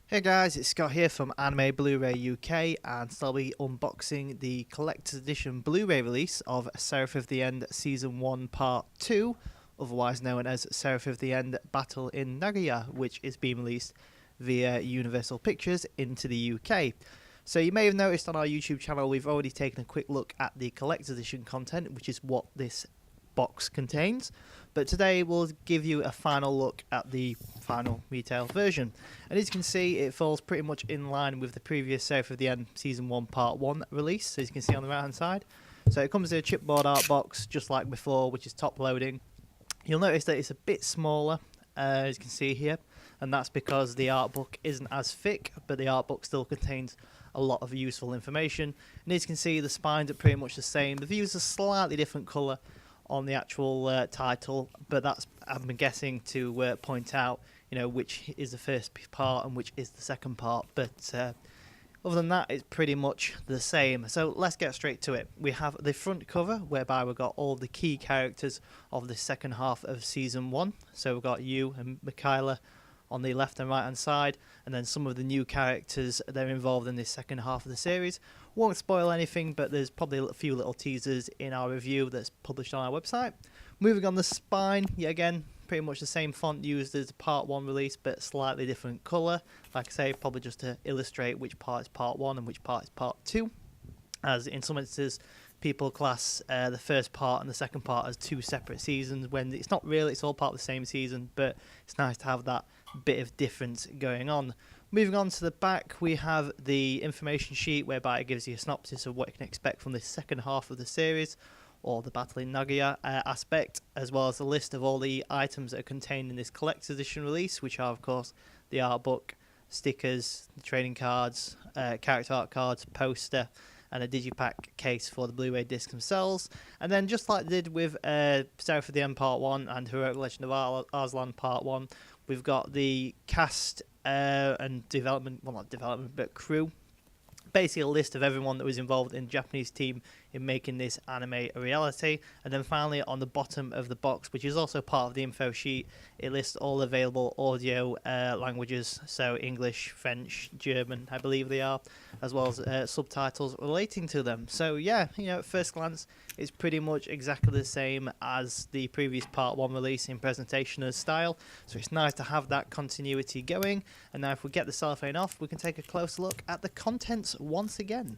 Hey guys, it's Scott here from AnimeBlurayUK, and so I'll be unboxing the collector's edition Blu-ray release of Seraph of the End Season 1 Part 2, otherwise known as Seraph of the End Battle in Nagoya, which is being released via Universal Pictures into the UK. So you may have noticed on our YouTube channel we've already taken a quick look at the collector's edition content, which is what this box contains, but today we'll give you a final look at the final retail version, and as you can see it falls pretty much in line with the previous Seraph of the End Season 1 Part 1 release, as you can see on the right hand side. So it comes in a chipboard art box just like before, which is top loading. You'll notice that it's a bit smaller, as you can see here, and that's because the art book isn't as thick, but the art book still contains a lot of useful information. And as you can see, the spines are pretty much the same. The views are slightly different colour on the actual title, but that's, I'm guessing, to point out, you know, which is the first part and which is the second part. But other than that, it's pretty much the same. So let's get straight to it. We have the front cover, whereby we've got all the key characters of the second half of Season 1. So we've got you and Michaela on the left and right hand side, and then some of the new characters that are involved in this second half of the series. Won't spoil anything, but there's probably a few little teasers in our review that's published on our website. Moving on the spine, yet again, pretty much the same font used as the Part 1 release, but slightly different colour. Like I say, probably just to illustrate which part is Part 1 and which part is Part 2. As in some instances, people class the first part and the second part as two separate seasons, when it's not really, it's all part of the same season, but it's nice to have that bit of difference going on. Moving on to the back, we have the information sheet, whereby it gives you a synopsis of what you can expect from the second half of the series, or the Battle in Nagoya aspect, as well as a list of all the items that are contained in this collector's edition release, which are of course the art book, stickers, the trading cards, character art cards, poster, and a digipack case for the Blu-ray discs themselves. And then, just like they did with Seraph of the End Part 1 and Heroic Legend of Arslan Part 1, we've got the cast and development, well, not development, but crew. Basically a list of everyone that was involved in the Japanese team in making this anime a reality. And then finally, on the bottom of the box, which is also part of the info sheet, it lists all available audio languages, so English, French, German, I believe they are, as well as subtitles relating to them. So yeah, you know, at first glance, it's pretty much exactly the same as the previous Part 1 release in presentation and style, so it's nice to have that continuity going. And now if we get the cellophane off, we can take a closer look at the contents once again.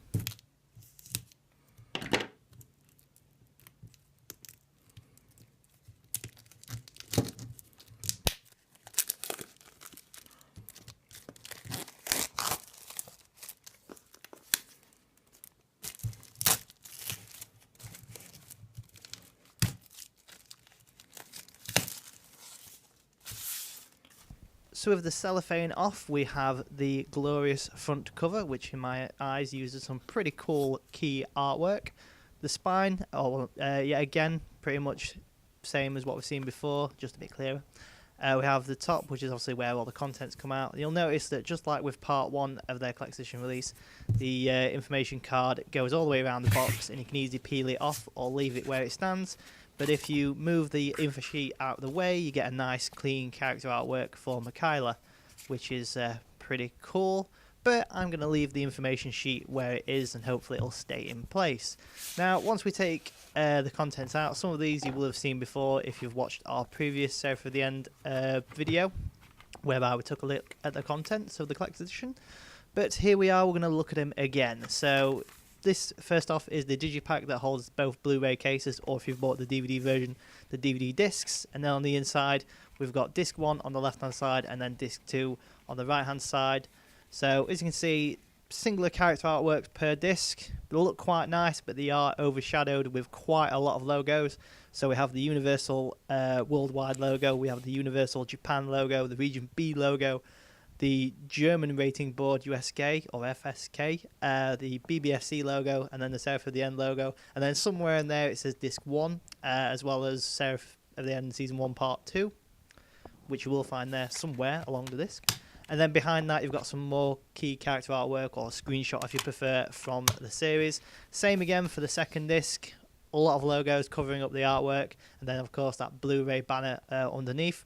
So with the cellophane off, we have the glorious front cover, which in my eyes uses some pretty cool key artwork. The spine, yeah, again, pretty much same as what we've seen before, just a bit clearer. We have the top, which is obviously where all the contents come out. You'll notice that just like with Part 1 of their collector's edition release, the information card goes all the way around the box, and you can easily peel it off or leave it where it stands. But if you move the info sheet out of the way, you get a nice clean character artwork for Michaela, which is pretty cool. But I'm going to leave the information sheet where it is, and hopefully it'll stay in place. Now, once we take the contents out, some of these you will have seen before if you've watched our previous Seraph of the End video, whereby we took a look at the contents of the collector's edition. But here we are, we're going to look at them again. So this, first off, is the digipack that holds both Blu-ray cases, or if you've bought the DVD version, the DVD discs. And then on the inside, we've got disc 1 on the left-hand side, and then disc 2 on the right-hand side. So as you can see, singular character artworks per disc. They look quite nice, but they are overshadowed with quite a lot of logos. So we have the Universal Worldwide logo, we have the Universal Japan logo, the Region B logo, the German Rating Board USK or FSK, the BBFC logo, and then the Seraph of the End logo. And then somewhere in there it says Disc 1, as well as Seraph of the End Season 1 Part 2, which you will find there somewhere along the disc. And then behind that you've got some more key character artwork, or screenshot if you prefer, from the series. Same again for the second disc, a lot of logos covering up the artwork, and then of course that Blu-ray banner underneath.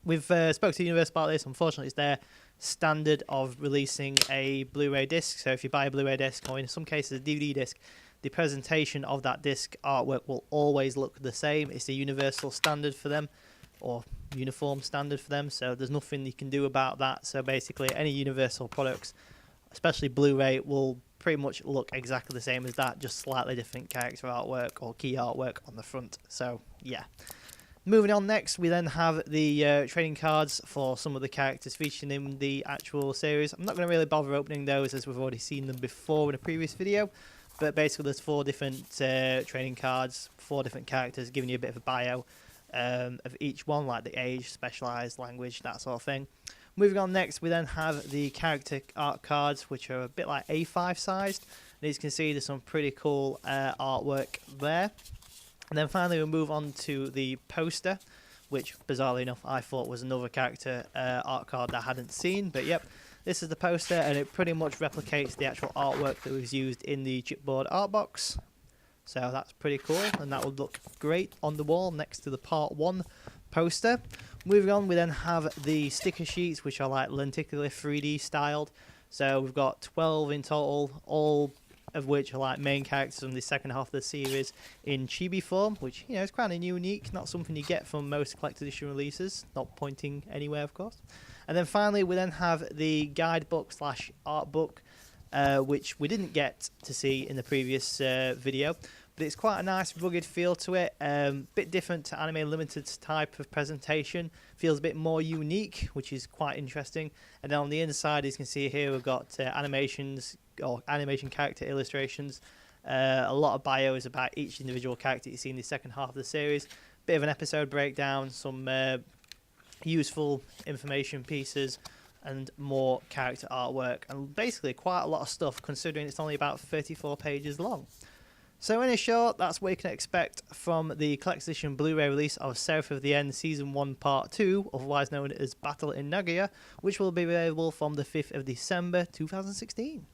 We've spoke to Universe about this. Unfortunately, it's their standard of releasing a Blu-ray disc. So if you buy a Blu-ray disc, or in some cases a DVD disc, the presentation of that disc artwork will always look the same. It's a universal standard for them, or uniform standard for them. So there's nothing you can do about that. So basically, any Universal products, especially Blu-ray, will pretty much look exactly the same as that, just slightly different character artwork or key artwork on the front. So yeah. Moving on next, we then have the trading cards for some of the characters featured in the actual series. I'm not going to really bother opening those as we've already seen them before in a previous video. But basically there's 4 different trading cards, 4 different characters, giving you a bit of a bio of each one, like the age, specialised, language, that sort of thing. Moving on next, we then have the character art cards, which are a bit like A5 sized. And as you can see, there's some pretty cool artwork there. And then finally we move on to the poster, which bizarrely enough I thought was another character art card that I hadn't seen. But yep, this is the poster, and it pretty much replicates the actual artwork that was used in the chipboard art box. So that's pretty cool, and that would look great on the wall next to the Part 1 poster. Moving on, we then have the sticker sheets, which are like lenticular 3D styled. So we've got 12 in total, all of which are like main characters from the second half of the series in chibi form, which, you know, is kind of unique, not something you get from most collector's edition releases, not pointing anywhere, of course. And then finally, we then have the guidebook slash art book, which we didn't get to see in the previous video, but it's quite a nice rugged feel to it, bit different to Anime Limited's type of presentation, feels a bit more unique, which is quite interesting. And then on the inside, as you can see here, we've got animations, or animation character illustrations, a lot of bios about each individual character you see in the second half of the series, bit of an episode breakdown, some useful information pieces, and more character artwork, and basically quite a lot of stuff considering it's only about 34 pages long. So in a short, that's what you can expect from the collector's edition Blu-ray release of Seraph of the End Season 1 Part 2, otherwise known as Battle in Nagoya, which will be available from the 5th of December 2016.